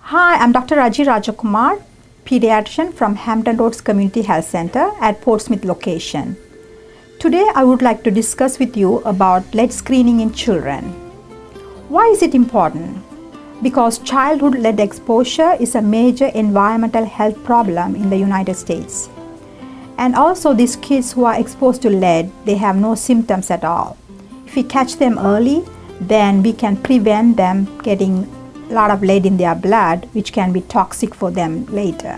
Hi, I'm Dr. Raji Rajakumar, pediatrician from Hampton Roads Community Health Center at Portsmouth location. Today I would like to discuss with you about lead screening in children. Why is it important? Because childhood lead exposure is a major environmental health problem in the United States. And also these kids who are exposed to lead, they have no symptoms at all. If we catch them early, then we can prevent them getting a lot of lead in their blood, which can be toxic for them later.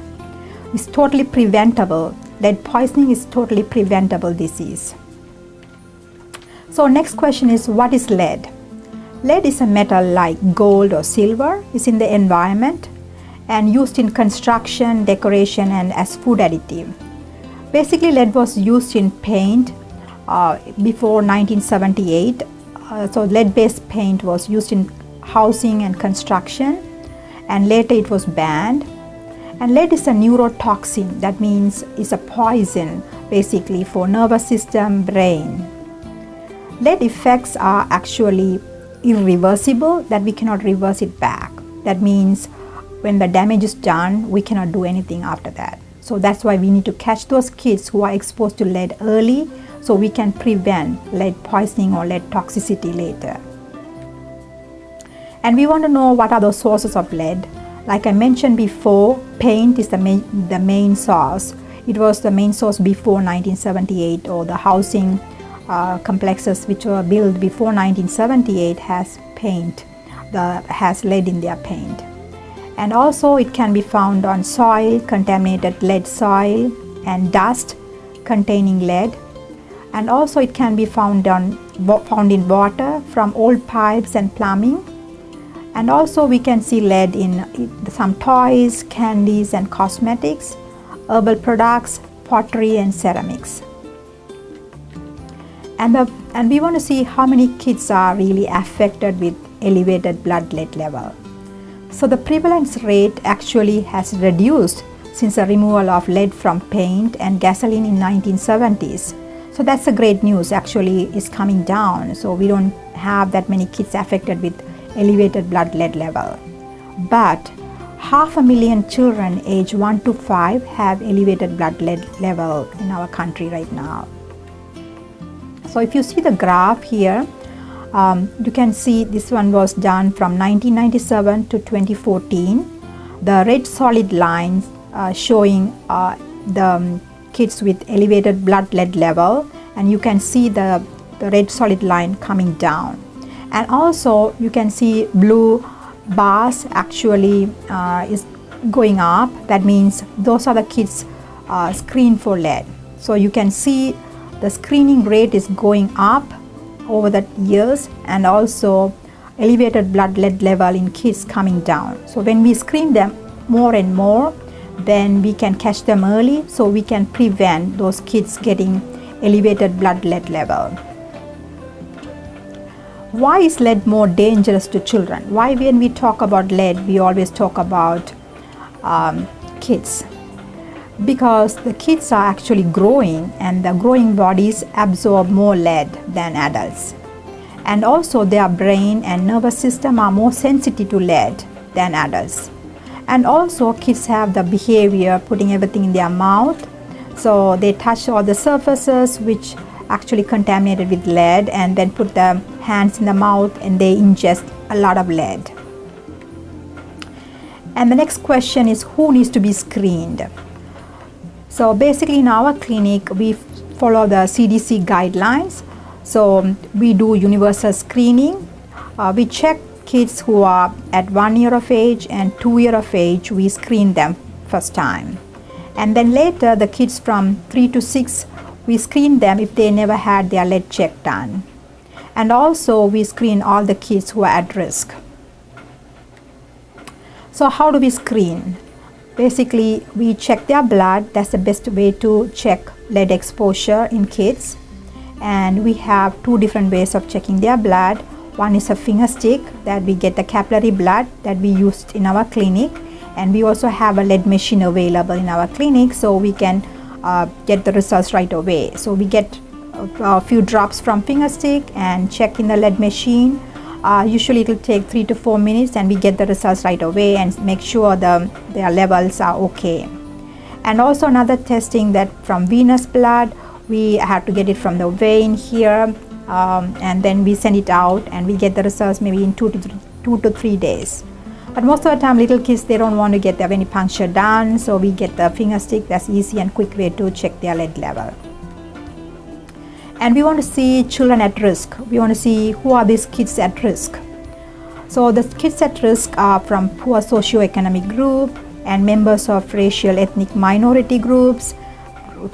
It's totally preventable. Lead poisoning is totally preventable disease. So next question is, what is lead? Lead is a metal like gold or silver. It's in the environment and used in construction, decoration, and as food additive. Basically, lead was used in paint before 1978. So lead-based paint was used in housing and construction, and later it was banned. And lead is a neurotoxin, that means it's a poison basically for nervous system, brain. Lead effects are actually irreversible, that we cannot reverse it back. That means when the damage is done, we cannot do anything after that. So that's why we need to catch those kids who are exposed to lead early, so we can prevent lead poisoning or lead toxicity later. And we want to know what are the sources of lead. Like I mentioned before, paint is the main source. It was the main source before 1978, or the housing complexes which were built before 1978 has lead in their paint. And also it can be found on soil, contaminated lead soil, and dust containing lead. And also it can be found in water from old pipes and plumbing. And also we can see lead in some toys, candies, and cosmetics, herbal products, pottery, and ceramics. And we want to see how many kids are really affected with elevated blood lead level. So the prevalence rate actually has reduced since the removal of lead from paint and gasoline in 1970s. So that's a great news. Actually, it's coming down. So we don't have that many kids affected with elevated blood lead level. But 500,000 children age 1 to 5 have elevated blood lead level in our country right now. So if you see the graph here, you can see this one was done from 1997 to 2014. The red solid lines showing the kids with elevated blood lead level, and you can see the red solid line coming down. And also you can see blue bars actually is going up. That means those are the kids screened for lead. So you can see the screening rate is going up over the years, and also elevated blood lead level in kids coming down. So when we screen them more and more, then we can catch them early, so we can prevent those kids getting elevated blood lead level. Why is lead more dangerous to children? Why when we talk about lead, we always talk about kids? Because the kids are actually growing, and the growing bodies absorb more lead than adults. And also their brain and nervous system are more sensitive to lead than adults. And also kids have the behavior putting everything in their mouth. So they touch all the surfaces which actually contaminated with lead, and then put the hands in the mouth and they ingest a lot of lead. And the next question is, who needs to be screened? So basically in our clinic we follow the CDC guidelines. So we do universal screening. We check kids who are at 1 year of age and 2 years of age. We screen them first time, and then later the kids from 3 to 6, we screen them if they never had their lead check done. And also we screen all the kids who are at risk. So how do we screen? Basically we check their blood. That's the best way to check lead exposure in kids. And we have two different ways of checking their blood. One is a finger stick, that we get the capillary blood that we used in our clinic. And we also have a lead machine available in our clinic, so we can get the results right away. So we get a few drops from finger stick and check in the lead machine. Usually it will take 3 to 4 minutes and we get the results right away and make sure their levels are okay. And also another testing that from venous blood, we have to get it from the vein here, and then we send it out and we get the results maybe in 2 to 3 days. But most of the time little kids, they don't want to get their venipuncture done, so we get the finger stick. That's easy and quick way to check their lead level. And we want to see children at risk. We want to see who are these kids at risk. So the kids at risk are from poor socioeconomic group and members of racial ethnic minority groups,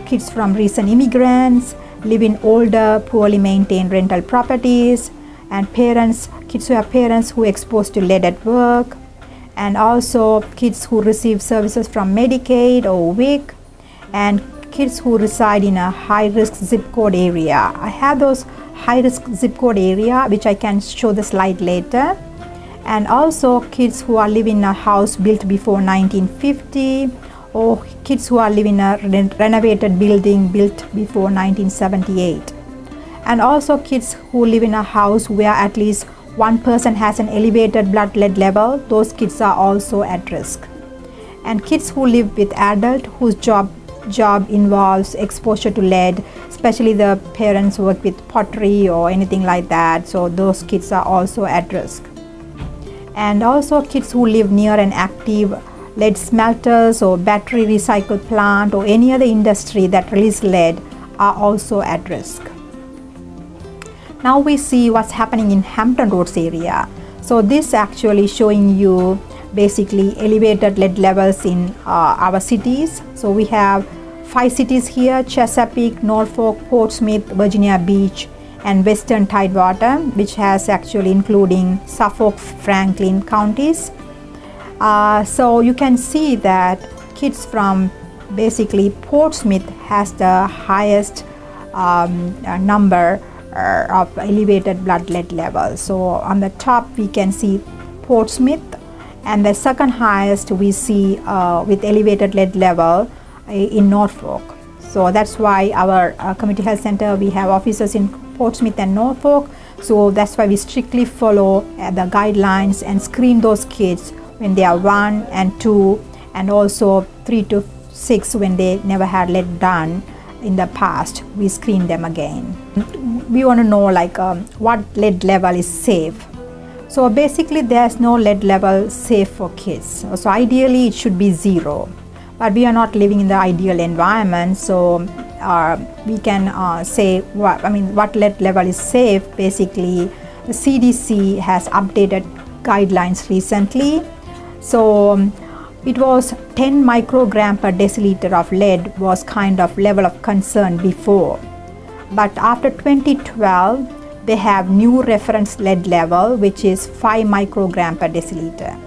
kids from recent immigrants, live in older, poorly maintained rental properties, and parents, kids who have parents who are exposed to lead at work, and also kids who receive services from Medicaid or WIC, and kids who reside in a high-risk zip code area. I have those high-risk zip code area, which I can show the slide later. And also kids who are living in a house built before 1950, or kids who are living in a renovated building built before 1978. And also kids who live in a house where at least one person has an elevated blood lead level. Those kids are also at risk. And kids who live with adult whose job involves exposure to lead, especially the parents work with pottery or anything like that, so those kids are also at risk. And also kids who live near an active lead smelters or battery recycle plant or any other industry that release lead are also at risk. Now we see what's happening in Hampton Roads area. So this actually showing you basically elevated lead levels in our cities. So we have 5 cities here: Chesapeake, Norfolk, Portsmouth, Virginia Beach, and Western Tidewater, which has actually including Suffolk, Franklin counties. So you can see that kids from basically Portsmouth has the highest number of elevated blood lead levels. So on the top we can see Portsmouth, and the second highest we see with elevated lead level in Norfolk. So that's why our community health center, we have offices in Portsmouth and Norfolk. So that's why we strictly follow the guidelines and screen those kids when they are 1 and 2, and also 3 to 6 when they never had lead done in the past. We screen them again. We want to know like what lead level is safe. So basically there's no lead level safe for kids. So ideally it should be 0, but we are not living in the ideal environment, so we can say what lead level is safe. Basically the CDC has updated guidelines recently. So it was 10 microgram per deciliter of lead was kind of level of concern before, but after 2012 they have new reference lead level, which is 5 microgram per deciliter.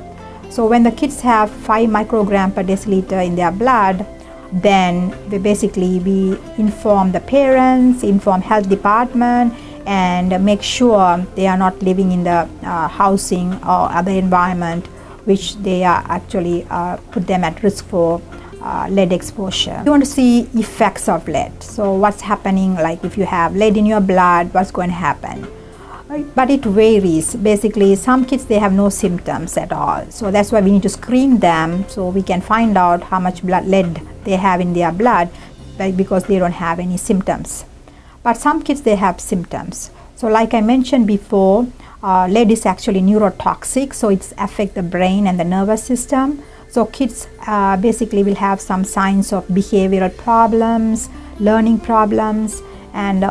So when the kids have 5 microgram per deciliter in their blood, then we inform the parents, inform health department, and make sure they are not living in the housing or other environment which they are actually put them at risk for lead exposure. You want to see effects of lead. So what's happening, like if you have lead in your blood, what's going to happen? But it varies. Basically some kids, they have no symptoms at all. So that's why we need to screen them so we can find out how much lead they have in their blood, because they don't have any symptoms. But some kids, they have symptoms. So like I mentioned before, lead is actually neurotoxic, so it affects the brain and the nervous system. So kids basically will have some signs of behavioral problems, learning problems, and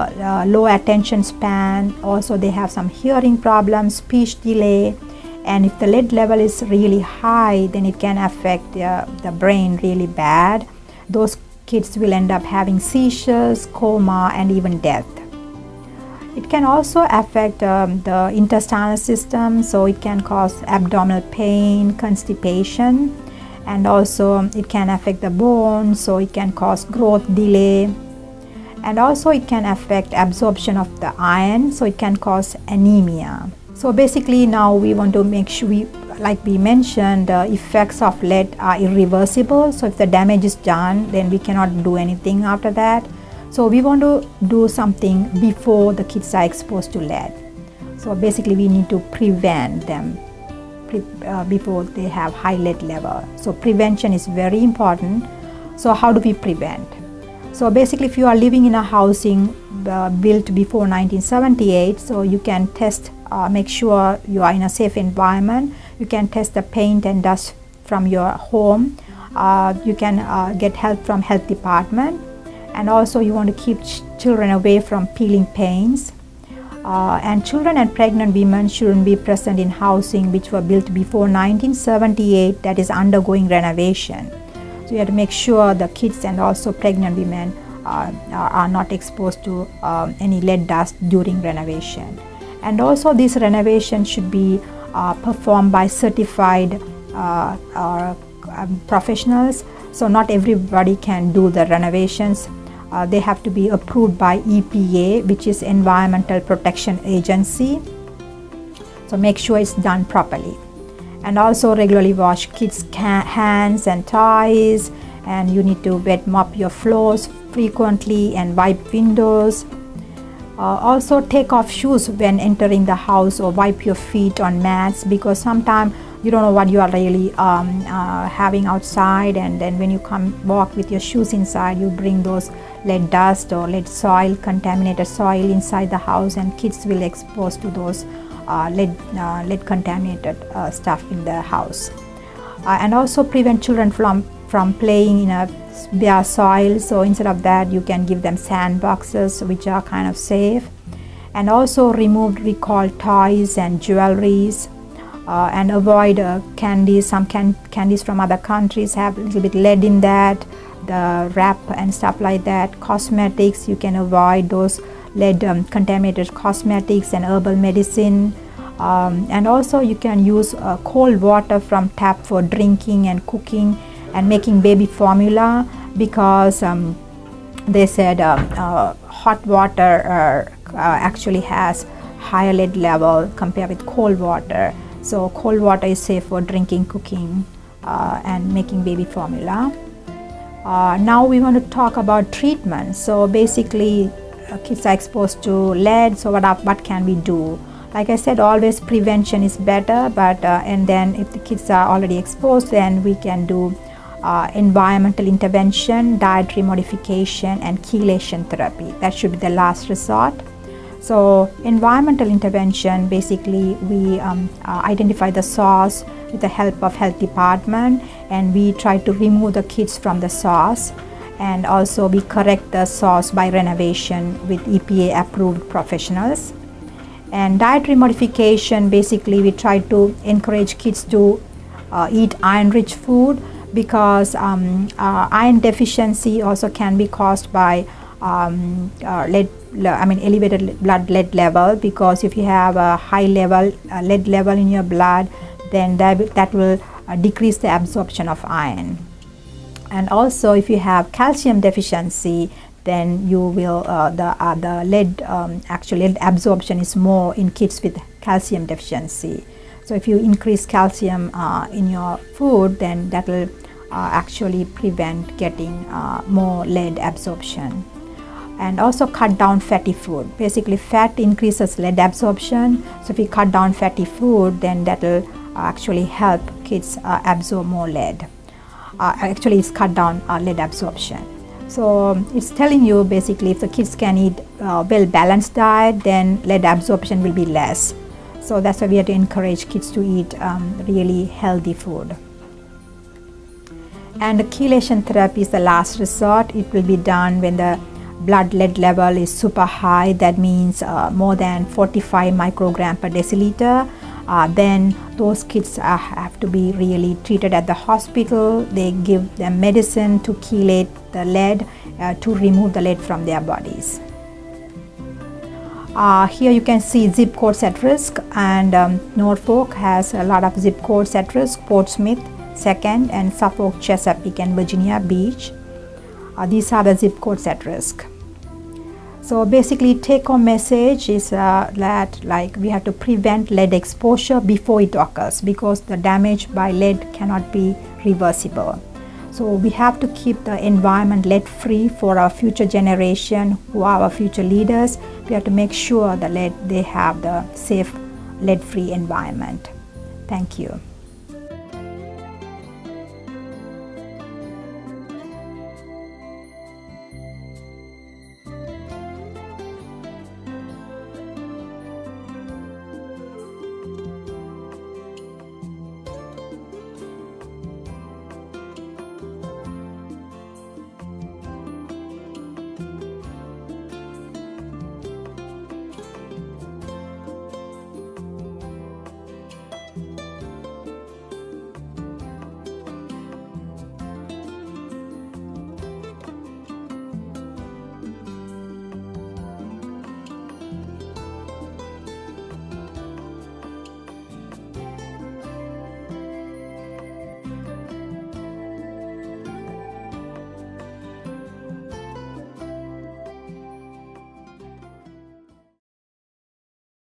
low attention span. Also they have some hearing problems, speech delay, and if the lead level is really high, then it can affect the brain really bad. Those kids will end up having seizures, coma, and even death. It can also affect the intestinal system, so it can cause abdominal pain, constipation, and also it can affect the bones, so it can cause growth delay, and also it can affect absorption of the iron, so it can cause anemia. So basically now we want to make sure, like we mentioned, the effects of lead are irreversible. So if the damage is done, then we cannot do anything after that. So we want to do something before the kids are exposed to lead. So basically we need to prevent them before they have high lead level. So prevention is very important. So how do we prevent? So basically if you are living in a housing built before 1978, so you can test, make sure you are in a safe environment. You can test the paint and dust from your home. You can get help from health department, and also you want to keep children away from peeling paints. And children and pregnant women shouldn't be present in housing which were built before 1978 that is undergoing renovation. So you have to make sure the kids and also pregnant women are not exposed to any lead dust during renovation. And also this renovation should be performed by certified professionals. So not everybody can do the renovations. They have to be approved by EPA, which is Environmental Protection Agency. So make sure it's done properly. And also regularly wash kids' hands and toys, and you need to wet mop your floors frequently and wipe windows. Also take off shoes when entering the house, or wipe your feet on mats, because sometimes you don't know what you are really having outside, and then when you come walk with your shoes inside, you bring those lead dust or lead soil, contaminated soil inside the house, and kids will expose to those lead contaminated stuff in the house. And also prevent children from playing in a bare soil. So instead of that, you can give them sandboxes, which are kind of safe. And also remove recalled toys and jewelries, and avoid candies. Some candies from other countries have a little bit lead in that, the wrap and stuff like that. Cosmetics, you can avoid those lead contaminated cosmetics and herbal medicine. And also you can use cold water from tap for drinking and cooking and making baby formula, because they said hot water actually has higher lead level compared with cold water. So cold water is safe for drinking, cooking, and making baby formula. Now we want to talk about treatment. So basically kids are exposed to lead, so what can we do? Like I said, always prevention is better, but and then if the kids are already exposed, then we can do environmental intervention, dietary modification, and chelation therapy. That should be the last resort. So environmental intervention, basically we identify the source with the help of health department, and we try to remove the kids from the source, and also we correct the source by renovation with EPA approved professionals. And dietary modification, basically we try to encourage kids to eat iron rich food, because iron deficiency also can be caused by elevated blood lead level, because if you have a high level lead level in your blood, then that will decrease the absorption of iron. And also if you have calcium deficiency, then you will the lead actually lead absorption is more in kids with calcium deficiency. So if you increase calcium in your food, then that will actually prevent getting more lead absorption. And also cut down fatty food. Basically fat increases lead absorption, so if you cut down fatty food, then that will actually help kids absorb more lead. Actually it's cut down lead absorption. So it's telling you basically if the kids can eat well balanced diet, then lead absorption will be less. So that's why we have to encourage kids to eat really healthy food. And the chelation therapy is the last resort. It will be done when the blood lead level is super high. That means more than 45 microgram per deciliter. Then those kids have to be really treated at the hospital. They give them medicine to chelate the lead, to remove the lead from their bodies. Here you can see zip codes at risk, and Norfolk has a lot of zip codes at risk: Portsmouth, 2nd, and Suffolk, Chesapeake, and Virginia Beach. These are the zip codes at risk. So basically take-home message is that like we have to prevent lead exposure before it occurs, because the damage by lead cannot be reversible. So we have to keep the environment lead free for our future generation, who are our future leaders. We have to make sure that they have the safe lead free environment. Thank you.